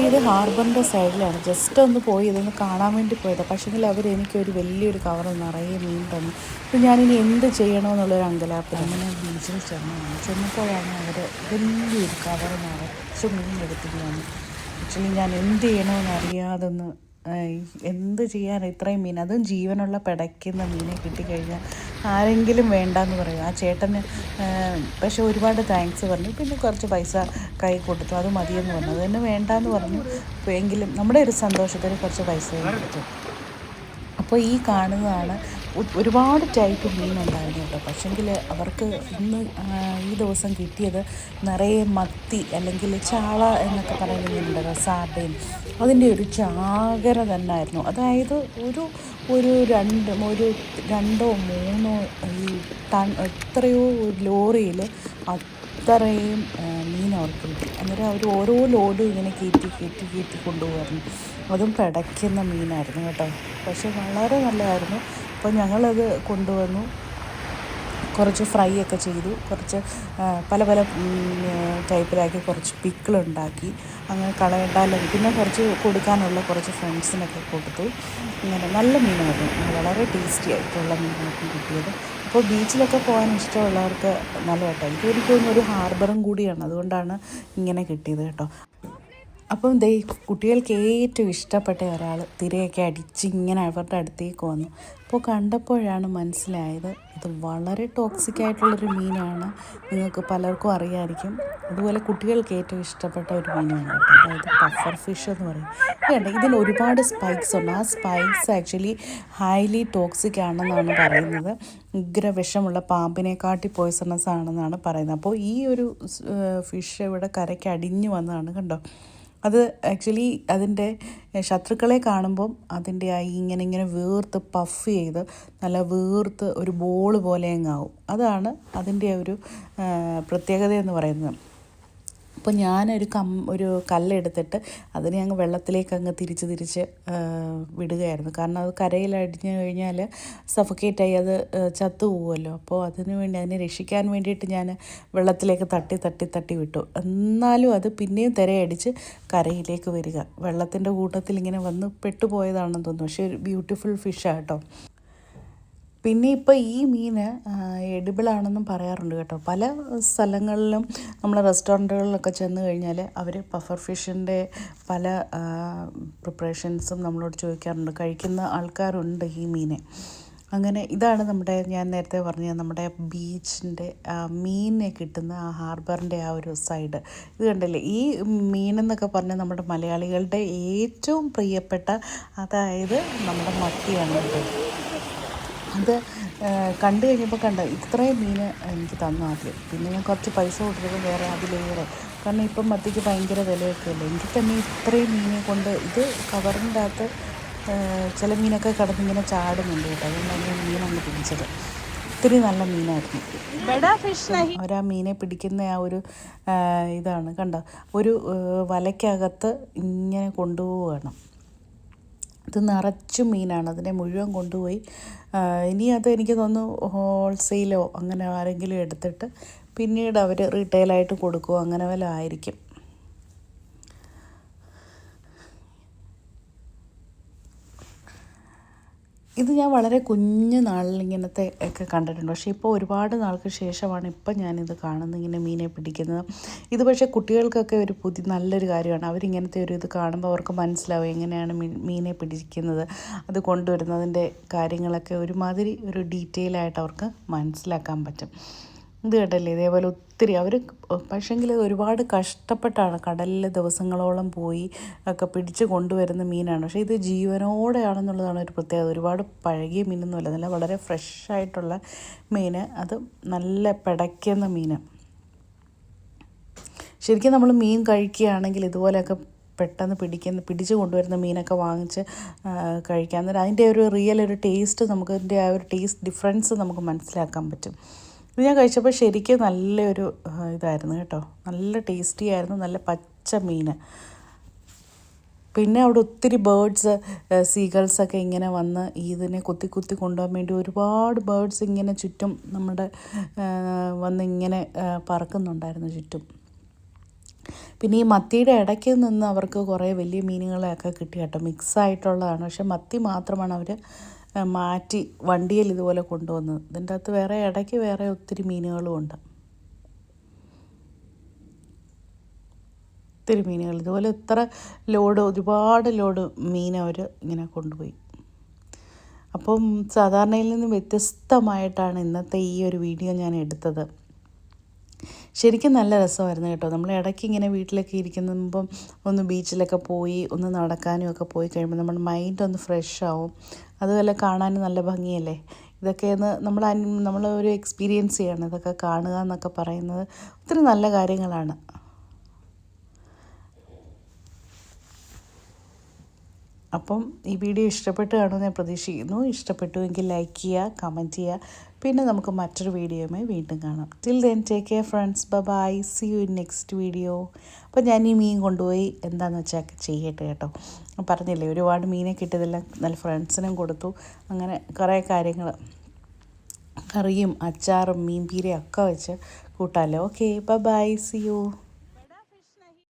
ഇത് ഹാർബറിൻ്റെ സൈഡിലാണ്. ജസ്റ്റ് ഒന്ന് പോയി ഇതൊന്ന് കാണാൻ വേണ്ടി പോയതാണ്. പക്ഷേങ്കിൽ എനിക്കൊരു വലിയൊരു കവർ നിറയെ മീൻ തന്നു. അപ്പോൾ ഞാനിനി എന്ത് ചെയ്യണമെന്നുള്ളൊരു അങ്കലാപ്പിൽ അങ്ങനെ ബീച്ചിൽ ചെന്നപ്പോഴാണ് അവർ വലിയൊരു കവർ നിറച്ച് മീൻ എടുത്തിട്ട് വന്നു. ആക്ച്വലി ഞാൻ എന്ത് ചെയ്യണമെന്ന് അറിയാതൊന്ന് എന്ത് ചെയ്യാൻ ഇത്രയും മീൻ, അതും ജീവനുള്ള പിടയ്ക്കുന്ന മീനെ കിട്ടിക്കഴിഞ്ഞാൽ ആരെങ്കിലും വേണ്ടാന്ന് പറയും. ആ ചേട്ടന് പക്ഷെ ഒരുപാട് താങ്ക്സ് പറഞ്ഞു. പിന്നെ കുറച്ച് പൈസ കൈ കൊടുത്തു, അത് മതിയെന്ന് പറഞ്ഞു. അത് തന്നെ വേണ്ടാന്ന് പറഞ്ഞു. എങ്കിലും നമ്മുടെ ഒരു സന്തോഷത്തിന് കുറച്ച് പൈസ കൊടുത്തു. അപ്പോൾ ഈ കാണുന്നതാണ് ഒരുപാട് ടൈപ്പ് മീനുണ്ടായിരുന്നു കേട്ടോ. പക്ഷെങ്കിൽ അവർക്ക് ഇന്ന് ഈ ദിവസം കിട്ടിയത് നിറയെ മത്തി അല്ലെങ്കിൽ ചാള എന്നൊക്കെ പറയുന്ന മീനുണ്ടല്ലോ, സാർഡിൻ, അതിൻ്റെ ഒരു ചാകര തന്നെ ആയിരുന്നു. അതായത് ഒരു രണ്ടോ മൂന്നോ ഈ എത്രയോ ലോറിയിൽ അത്രയും മീൻ അവർക്ക് കിട്ടി. അന്നേരം അവർ ഓരോ ലോഡും ഇങ്ങനെ കയറ്റി കൊണ്ടുപോകായിരുന്നു. അതും പിടയ്ക്കുന്ന മീനായിരുന്നു കേട്ടോ. പക്ഷെ വളരെ നല്ലതായിരുന്നു. അപ്പോൾ ഞങ്ങളത് കൊണ്ടുവന്നു, കുറച്ച് ഫ്രൈ ഒക്കെ ചെയ്തു, കുറച്ച് പല ടൈപ്പിലാക്കി, കുറച്ച് പിക്കിളുണ്ടാക്കി. അങ്ങനെ കളയണ്ടാലും പിന്നെ കുറച്ച് കൊടുക്കാനുള്ള കുറച്ച് ഫ്രണ്ട്സിനൊക്കെ കൊടുത്തു. ഇങ്ങനെ നല്ല മീനായിരുന്നു, വളരെ ടേസ്റ്റി ആയിട്ടുള്ള മീനായിട്ട് കിട്ടിയത്. അപ്പോൾ ബീച്ചിലൊക്കെ പോകാൻ ഇഷ്ടമുള്ളവർക്ക് നല്ല കേട്ടോ. എനിക്ക് തോന്നുന്നു ഒരു ഹാർബറും കൂടിയാണ്, അതുകൊണ്ടാണ് ഇങ്ങനെ കിട്ടിയത് കേട്ടോ. അപ്പം കുട്ടികൾക്ക് ഏറ്റവും ഇഷ്ടപ്പെട്ട ഒരാൾ തിരയൊക്കെ അടിച്ച് ഇങ്ങനെ അവരുടെ അടുത്തേക്ക് വന്നു. അപ്പോൾ കണ്ടപ്പോഴാണ് മനസ്സിലായത് ഇത് വളരെ ടോക്സിക് ആയിട്ടുള്ളൊരു മീനാണ്. നിങ്ങൾക്ക് പലർക്കും അറിയാമായിരിക്കും. അതുപോലെ കുട്ടികൾക്ക് ഏറ്റവും ഇഷ്ടപ്പെട്ട ഒരു മീനാണ് കേട്ടോ. അതായത് പഫർ ഫിഷ് എന്ന് പറയും. കേട്ടോ, ഇതിൽ ഒരുപാട് സ്പൈക്സ് ഉണ്ട്. ആ സ്പൈക്സ് ആക്ച്വലി ഹൈലി ടോക്സിക് ആണെന്നാണ് പറയുന്നത്. ഉഗ്രവിഷമുള്ള പാമ്പിനെക്കാട്ടി പോയ്സണസ് ആണെന്നാണ് പറയുന്നത്. അപ്പോൾ ഈ ഒരു ഫിഷ് ഇവിടെ കരയ്ക്ക് അടിഞ്ഞു വന്നതാണ് കണ്ടോ. അത് ആക്ച്വലി അതിൻ്റെ ശത്രുക്കളെ കാണുമ്പം അതിൻ്റെ ഇങ്ങനെ വീർത്ത് പഫ് ചെയ്ത് നല്ല വീർത്ത് ഒരു ബോൾ പോലെ അങ്ങാവും. അതാണ് അതിൻ്റെ ഒരു പ്രത്യേകത എന്ന് പറയുന്നത്. അപ്പോൾ ഞാനൊരു കല്ലെടുത്തിട്ട് അതിനെ അങ്ങ് വെള്ളത്തിലേക്ക് അങ്ങ് തിരിച്ച് വിടുകയായിരുന്നു. കാരണം അത് കരയിലടിഞ്ഞു കഴിഞ്ഞാൽ സഫക്കേറ്റായി അത് ചത്തുപോകുമല്ലോ. അപ്പോൾ അതിനെ രക്ഷിക്കാൻ വേണ്ടിയിട്ട് ഞാൻ വെള്ളത്തിലേക്ക് തട്ടി വിട്ടു. എന്നാലും അത് പിന്നെയും തിരയടിച്ച് കരയിലേക്ക് വരിക. വെള്ളത്തിൻ്റെ കൂട്ടത്തിൽ ഇങ്ങനെ വന്ന് പെട്ടുപോയതാണെന്ന് തോന്നുന്നു. പക്ഷേ ഒരു ബ്യൂട്ടിഫുൾ ഫിഷാണ് കേട്ടോ. പിന്നെ ഇപ്പോൾ ഈ മീൻ എഡിബിളാണെന്നും പറയാറുണ്ട് കേട്ടോ. പല സ്ഥലങ്ങളിലും നമ്മൾ റെസ്റ്റോറൻറ്റുകളിലൊക്കെ ചെന്ന് കഴിഞ്ഞാൽ അവർ പഫർ ഫിഷിൻ്റെ പല പ്രിപ്പറേഷൻസും നമ്മളോട് ചോദിക്കാറുണ്ട്. കഴിക്കുന്ന ആൾക്കാരുണ്ട് ഈ മീനെ. അങ്ങനെ ഇതാണ് ഞാൻ നേരത്തെ പറഞ്ഞ നമ്മുടെ ബീച്ചിൻ്റെ മീനെ കിട്ടുന്ന ആ ഹാർബറിൻ്റെ ആ ഒരു സൈഡ്. ഇത് കണ്ടില്ലേ, ഈ മീനെന്നൊക്കെ പറഞ്ഞാൽ നമ്മുടെ മലയാളികളുടെ ഏറ്റവും പ്രിയപ്പെട്ട, അതായത് നമ്മുടെ മത്തിയാണ് കേട്ടോ. അത് കണ്ടു കഴിഞ്ഞപ്പോൾ ഇത്രയും മീൻ എനിക്ക് തന്നു ആദ്യം. പിന്നെ ഞാൻ കുറച്ച് പൈസ കൊടുത്തപ്പോൾ വേറെ അതിലേറെ, കാരണം ഇപ്പം മത്തിക്ക് ഭയങ്കര വിലയൊക്കെ അല്ലേ. എനിക്ക് തന്നെ ഇത്രയും മീനെ കൊണ്ട് ഇത് കവറിൻ്റെ അകത്ത് ചില മീനൊക്കെ കിടന്നിങ്ങനെ ചാടുന്നുണ്ട് കേട്ടോ. അതുകൊണ്ടാണ് ഞാൻ മീനങ്ങ് പിടിച്ചത്. ഒത്തിരി നല്ല മീനായിരുന്നു. അവരാ മീനെ പിടിക്കുന്ന ആ ഒരു ഇതാണ് കണ്ടോ, ഒരു വലയ്ക്കകത്ത് ഇങ്ങനെ കൊണ്ടുപോവുകയാണ്. ഇത് നിറച്ചും മീനാണ്. അതിനെ മുഴുവൻ കൊണ്ടുപോയി ഇനി അത് എനിക്ക് തോന്നുന്നു ഹോൾസെയിലോ അങ്ങനെ ആരെങ്കിലും എടുത്തിട്ട് പിന്നീട് അവർ റീറ്റെയിലായിട്ട് കൊടുക്കുമോ അങ്ങനെ വല്ല ആയിരിക്കും. ഇത് ഞാൻ വളരെ കുഞ്ഞു നാളിൽ ഇങ്ങനത്തെ ഒക്കെ കണ്ടിട്ടുണ്ട്. പക്ഷേ ഇപ്പോൾ ഒരുപാട് നാൾക്ക് ശേഷമാണ് ഇപ്പം ഞാനിത് കാണുന്നത്, ഇങ്ങനെ മീനെ പിടിക്കുന്നത്. ഇത് പക്ഷേ കുട്ടികൾക്കൊക്കെ ഒരു നല്ലൊരു കാര്യമാണ്. അവരിങ്ങനത്തെ ഒരു ഇത് കാണുമ്പോൾ അവർക്ക് മനസ്സിലാവും എങ്ങനെയാണ് മീനെ പിടിക്കുന്നത്, അത് കൊണ്ടുവരുന്നതിൻ്റെ കാര്യങ്ങളൊക്കെ ഒരുമാതിരി ഒരു ഡീറ്റെയിൽ ആയിട്ട് അവർക്ക് മനസ്സിലാക്കാൻ പറ്റും. ഇത് കേട്ടല്ലേ, ഇതേപോലെ ഒത്തിരി അവർ പക്ഷേങ്കിൽ ഒരുപാട് കഷ്ടപ്പെട്ടാണ് കടലിൽ ദിവസങ്ങളോളം പോയി ഒക്കെ പിടിച്ച് കൊണ്ടുവരുന്ന മീനാണ്. പക്ഷേ ഇത് ജീവനോടെയാണെന്നുള്ളതാണ് ഒരു പ്രത്യേകത. ഒരുപാട് പഴകിയ മീനൊന്നുമല്ല, നല്ല വളരെ ഫ്രഷായിട്ടുള്ള മീൻ. അത് നല്ല പിടയ്ക്കുന്ന മീൻ. ശരിക്കും നമ്മൾ മീൻ കഴിക്കുകയാണെങ്കിൽ ഇതുപോലെയൊക്കെ പെട്ടെന്ന് പിടിച്ച് കൊണ്ടുവരുന്ന മീനൊക്കെ വാങ്ങിച്ച് കഴിക്കാൻ നേരം അതിൻ്റെ ഒരു റിയൽ ഒരു ടേസ്റ്റ്, നമുക്ക് അതിൻ്റെ ആ ഒരു ടേസ്റ്റ് ഡിഫറൻസ് നമുക്ക് മനസ്സിലാക്കാൻ പറ്റും. ഇത് ഞാൻ കഴിച്ചപ്പോൾ ശരിക്കും നല്ലൊരു ഇതായിരുന്നു കേട്ടോ. നല്ല ടേസ്റ്റി ആയിരുന്നു, നല്ല പച്ച മീൻ. പിന്നെ അവിടെ ഒത്തിരി ബേർഡ്സ്, സീഗൾസൊക്കെ ഇങ്ങനെ വന്ന് ഇതിനെ കുത്തി കൊണ്ടുപോകാൻ വേണ്ടി ഒരുപാട് ബേർഡ്സ് ഇങ്ങനെ ചുറ്റും നമ്മുടെ വന്ന് ഇങ്ങനെ പറക്കുന്നുണ്ടായിരുന്നു ചുറ്റും. പിന്നെ ഈ മത്തിയുടെ ഇടയ്ക്ക് നിന്ന് അവർക്ക് കുറേ വലിയ മീനുകളെയൊക്കെ കിട്ടി കേട്ടോ, മിക്സായിട്ടുള്ളതാണ്. പക്ഷെ മത്തി മാത്രമാണ് അവർ മാറ്റി വണ്ടിയിൽ ഇതുപോലെ കൊണ്ടുവന്നത്. ഇതിൻ്റെ അകത്ത് വേറെ ഇടയ്ക്ക് വേറെ ഒത്തിരി മീനുകളും ഉണ്ട്. ഒത്തിരി മീനുകൾ ഇതുപോലെ ഒരുപാട് ലോഡ് മീൻ അവർ ഇങ്ങനെ കൊണ്ടുപോയി. അപ്പം സാധാരണയിൽ നിന്ന് വ്യത്യസ്തമായിട്ടാണ് ഇന്നത്തെ ഈ ഒരു വീഡിയോ ഞാൻ എടുത്തത്. ശരിക്കും നല്ല രസമായിരുന്നു കേട്ടോ. നമ്മൾ ഇടയ്ക്ക് ഇങ്ങനെ വീട്ടിലൊക്കെ ഇരിക്കുമ്പം ഒന്ന് ബീച്ചിലൊക്കെ പോയി ഒന്ന് നടക്കാനും ഒക്കെ പോയി കഴിയുമ്പോൾ നമ്മുടെ മൈൻഡ് ഒന്ന് ഫ്രഷ് ആവും. അതുപോലെ കാണാനും നല്ല ഭംഗിയല്ലേ. ഇതൊക്കെയൊന്ന് നമ്മളൊരു എക്സ്പീരിയൻസ് ചെയ്യണം. ഇതൊക്കെ കാണുക എന്നൊക്കെ പറയുന്നത് ഒത്തിരി നല്ല കാര്യങ്ങളാണ്. അപ്പം ഈ വീഡിയോ ഇഷ്ടപ്പെട്ട് കാണുമെന്ന് ഞാൻ പ്രതീക്ഷിക്കുന്നു. ഇഷ്ടപ്പെട്ടുവെങ്കിൽ ലൈക്ക് ചെയ്യുക, കമൻറ്റ് ചെയ്യുക. പിന്നെ നമുക്ക് മറ്റൊരു വീഡിയോയുമായി വീണ്ടും കാണാം. Till then take care friends, bye, see you in next video. അപ്പോൾ ഞാൻ ഈ മീൻ കൊണ്ടുപോയി എന്താണെന്ന് വെച്ചാൽ ചെയ്യട്ടെ കേട്ടോ. പറഞ്ഞില്ലേ, ഒരുപാട് മീനെ കിട്ടിയതെല്ലാം നല്ല ഫ്രണ്ട്സിനും കൊടുത്തു. അങ്ങനെ കുറേ കാര്യങ്ങൾ, കറിയും അച്ചാറും മീൻ പീരയും ഒക്കെ വെച്ച് കൂട്ടാമല്ലോ. Okay, bye, see U.